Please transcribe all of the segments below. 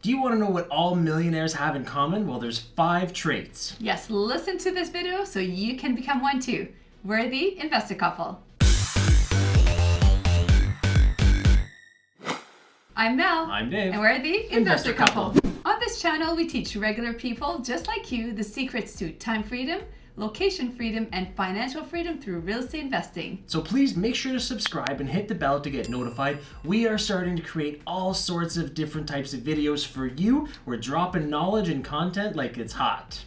Do you want to know what all millionaires have in common? Well, there's 5 traits. Yes, listen to this video so you can become one too. We're the investor couple. I'm Mel. I'm Dave. And we're the investor couple. On this channel, we teach regular people just like you the secrets to time freedom, location freedom, and financial freedom through real estate investing. So please make sure to subscribe and hit the bell to get notified. We are starting to create all sorts of different types of videos for you. We're dropping knowledge and content like it's hot.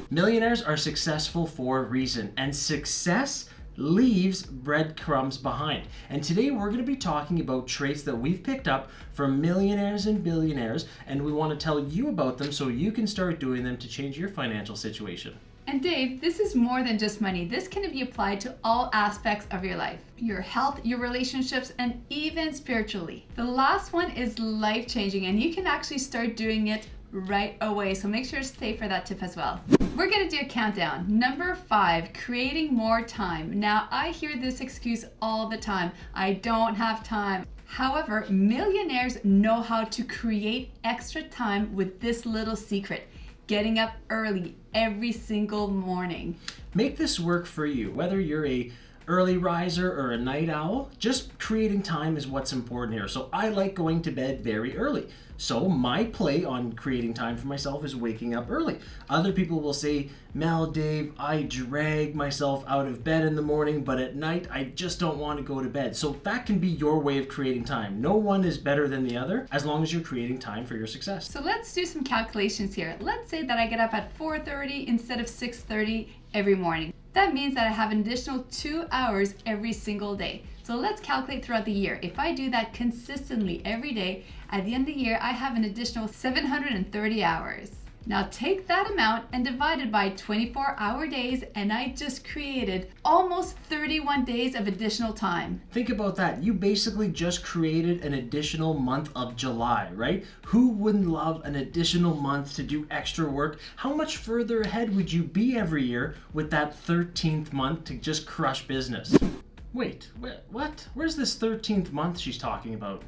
Millionaires are successful for a reason, and success leaves breadcrumbs behind. And today we're going to be talking about traits that we've picked up from millionaires and billionaires, and we want to tell you about them so you can start doing them to change your financial situation. And Dave, this is more than just money. This can be applied to all aspects of your life, your health, your relationships, and even spiritually. The last one is life-changing, and you can actually start doing it right away. So make sure to stay for that tip as well. We're gonna do a countdown. Number 5, creating more time. Now, I hear this excuse all the time. I don't have time. However, millionaires know how to create extra time with this little secret: getting up early every single morning. Make this work for you, whether you're a early riser or a night owl. Just creating time is what's important here. So I like going to bed very early. So my play on creating time for myself is waking up early. Other people will say, Mel, Dave, I drag myself out of bed in the morning, but at night I just don't want to go to bed. So that can be your way of creating time. No one is better than the other as long as you're creating time for your success. So let's do some calculations here. Let's say that I get up at 4:30 instead of 6:30 every morning. That means that I have an additional 2 hours every single day. So let's calculate throughout the year. If I do that consistently every day, at the end of the year, I have an additional 730 hours. Now take that amount and divide it by 24-hour days, and I just created almost 31 days of additional time. Think about that. You basically just created an additional month of July, right? Who wouldn't love an additional month to do extra work? How much further ahead would you be every year with that 13th month to just crush business? Wait, what? Where's this 13th month she's talking about?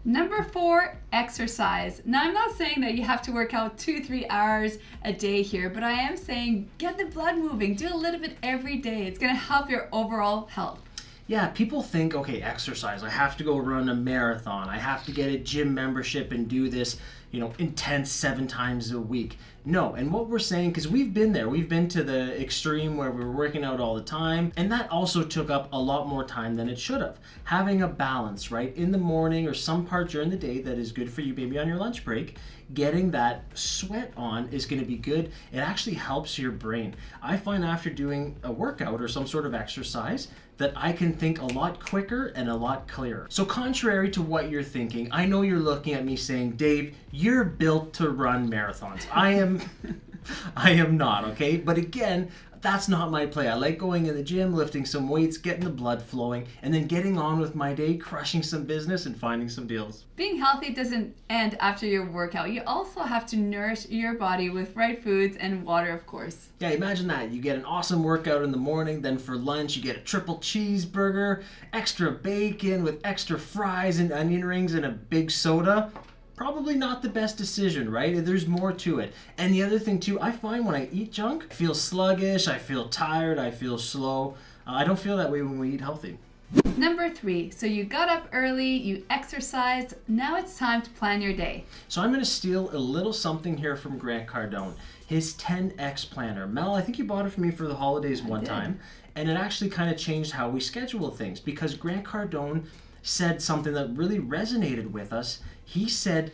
Number 4, exercise. Now, I'm not saying that you have to work out 2-3 hours a day here, but I am saying get the blood moving. Do a little bit every day. It's going to help your overall health. Yeah, people think, okay, exercise, I have to go run a marathon. I have to get a gym membership and do this, intense 7 times a week. No, and what we're saying, because we've been there, we've been to the extreme where we were working out all the time, and that also took up a lot more time than it should have. Having a balance, right, in the morning or some part during the day that is good for you, maybe on your lunch break, getting that sweat on is going to be good. It actually helps your brain. I find after doing a workout or some sort of exercise that I can think a lot quicker and a lot clearer. So contrary to what you're thinking, I know you're looking at me saying, Dave, you're built to run marathons. I am not, okay? But again, that's not my play. I like going in the gym, lifting some weights, getting the blood flowing, and then getting on with my day, crushing some business and finding some deals. Being healthy doesn't end after your workout. You also have to nourish your body with right foods and water, of course. Yeah, imagine that. You get an awesome workout in the morning, then for lunch you get a triple cheeseburger, extra bacon with extra fries and onion rings and a big soda. Probably not the best decision, right? There's more to it. And the other thing too, I find when I eat junk, I feel sluggish, I feel tired, I feel slow. I don't feel that way when we eat healthy. Number 3, so you got up early, you exercised, now it's time to plan your day. So I'm going to steal a little something here from Grant Cardone, his 10X planner. Mel, I think you bought it for me for the holidays one time, and it actually kind of changed how we schedule things because Grant Cardone said something that really resonated with us. He said,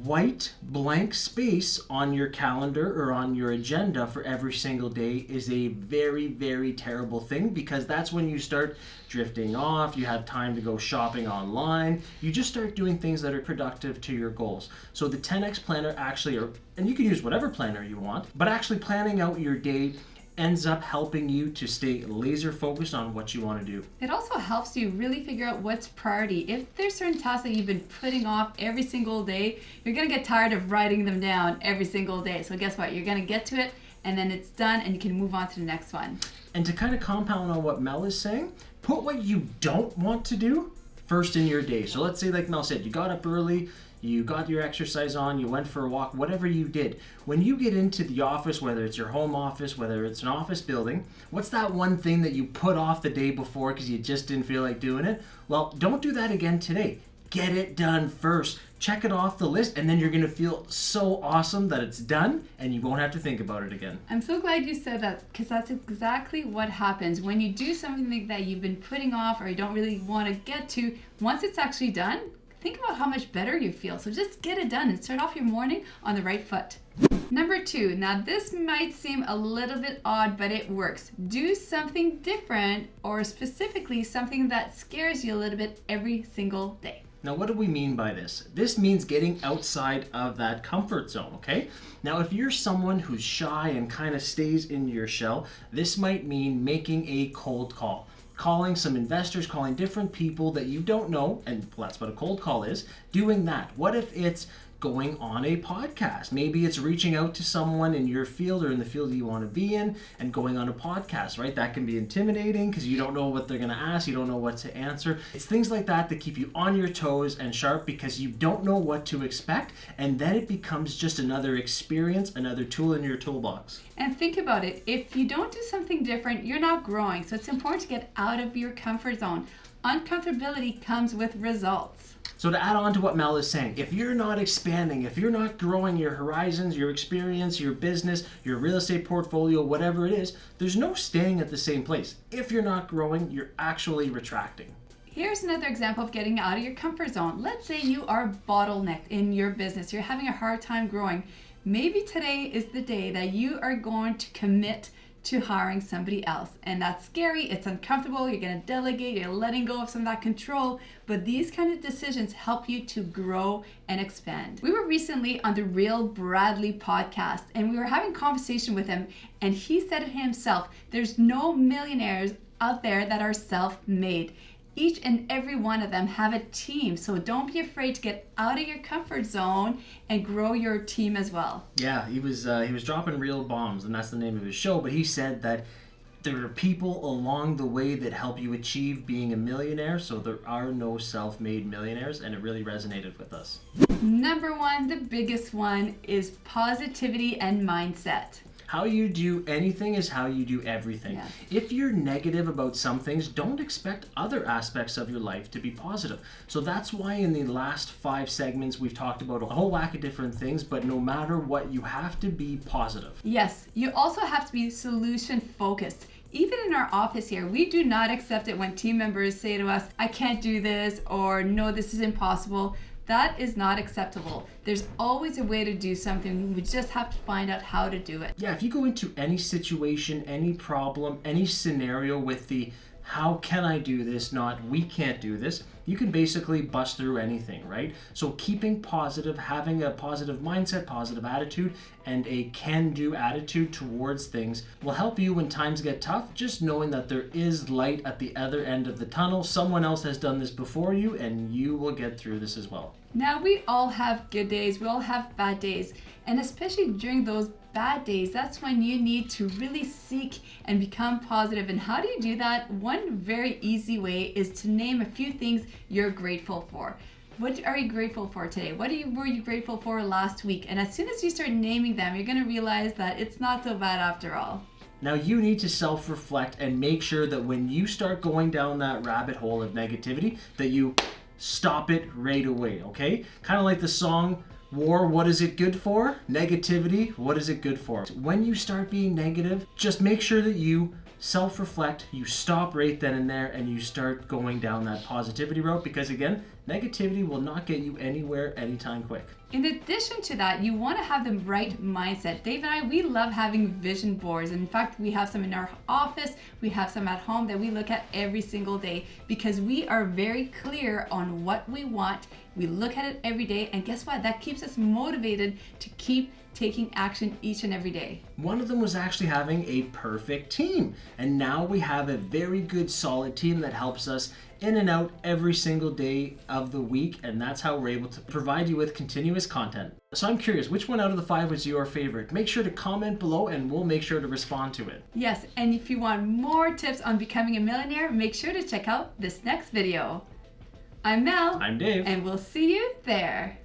white blank space on your calendar or on your agenda for every single day is a very, very terrible thing because that's when you start drifting off. You have time to go shopping online. You just start doing things that are productive to your goals. So the 10X planner actually, and you can use whatever planner you want, but actually planning out your day ends up helping you to stay laser focused on what you want to do. It also helps you really figure out what's priority. If there's certain tasks that you've been putting off every single day, you're going to get tired of writing them down every single day. So guess what? You're going to get to it and then it's done and you can move on to the next one. And to kind of compound on what Mel is saying, put what you don't want to do first in your day. So let's say, like Mel said, you got up early, you got your exercise on, you went for a walk, whatever you did. When you get into the office, whether it's your home office, whether it's an office building, what's that one thing that you put off the day before because you just didn't feel like doing it? Well, don't do that again today. Get it done first. Check it off the list, and then you're going to feel so awesome that it's done and you won't have to think about it again. I'm so glad you said that, because that's exactly what happens when you do something that you've been putting off or you don't really want to get to. Once it's actually done, think about how much better you feel. So just get it done and start off your morning on the right foot. Number 2, now this might seem a little bit odd, but it works. Do something different, or specifically something that scares you a little bit every single day. Now, what do we mean by this? This means getting outside of that comfort zone, okay? Now, if you're someone who's shy and kind of stays in your shell, this might mean making a cold call. Calling some investors, calling different people that you don't know, and that's what a cold call is, doing that. What if it's going on a podcast? Maybe it's reaching out to someone in your field or in the field that you want to be in and going on a podcast, right? That can be intimidating because you don't know what they're going to ask, you don't know what to answer. It's things like that that keep you on your toes and sharp because you don't know what to expect, and then it becomes just another experience, another tool in your toolbox. And think about it, if you don't do something different, you're not growing. So it's important to get out of your comfort zone. Uncomfortability comes with results. So to add on to what Mel is saying, if you're not expanding, if you're not growing your horizons, your experience, your business, your real estate portfolio, whatever it is, there's no staying at the same place. If you're not growing, you're actually retracting. Here's another example of getting out of your comfort zone. Let's say you are bottlenecked in your business. You're having a hard time growing. Maybe today is the day that you are going to commit to hiring somebody else. And that's scary, it's uncomfortable, you're gonna delegate, you're letting go of some of that control, but these kind of decisions help you to grow and expand. We were recently on the Real Bradley podcast, and we were having a conversation with him, and he said it himself, there's no millionaires out there that are self-made. Each and every one of them have a team, so don't be afraid to get out of your comfort zone and grow your team as well. Yeah, he was dropping real bombs, and that's the name of his show, but he said that there are people along the way that help you achieve being a millionaire, so there are no self-made millionaires, and it really resonated with us. Number 1, the biggest one, is positivity and mindset. How you do anything is how you do everything. Yes. If you're negative about some things, don't expect other aspects of your life to be positive. So that's why in the last 5 segments we've talked about a whole whack of different things, but no matter what, you have to be positive. Yes, you also have to be solution focused. Even in our office here, we do not accept it when team members say to us, I can't do this, or no, this is impossible. That is not acceptable. There's always a way to do something. We just have to find out how to do it. Yeah, if you go into any situation, any problem, any scenario with the how can I do this, not we can't do this, you can basically bust through anything, right? So keeping positive, having a positive mindset, positive attitude, and a can-do attitude towards things will help you when times get tough, just knowing that there is light at the other end of the tunnel. Someone else has done this before you, and you will get through this as well. Now, we all have good days, we all have bad days, and especially during those bad days, that's when you need to really seek and become positive. And how do you do that? One very easy way is to name a few things you're grateful for. What are you grateful for today? What were you grateful for last week? And as soon as you start naming them, you're going to realize that it's not so bad after all. Now you need to self-reflect and make sure that when you start going down that rabbit hole of negativity, that you stop it right away, okay? Kind of like the song, War, what is it good for? Negativity, what is it good for? When you start being negative, just make sure that you self-reflect, you stop right then and there, and you start going down that positivity route, because again, negativity will not get you anywhere anytime quick. In addition to that, you want to have the right mindset. Dave and I, we love having vision boards. In fact, we have some in our office, we have some at home that we look at every single day because we are very clear on what we want. We look at it every day, and guess what? That keeps us motivated to keep taking action each and every day. One of them was actually having a perfect team, and now we have a very good solid team that helps us in and out every single day of the week, and that's how we're able to provide you with continuous content. So I'm curious, which one out of the 5 was your favorite? Make sure to comment below and we'll make sure to respond to it. Yes, and if you want more tips on becoming a millionaire, make sure to check out this next video. I'm Mel. I'm Dave. And we'll see you there.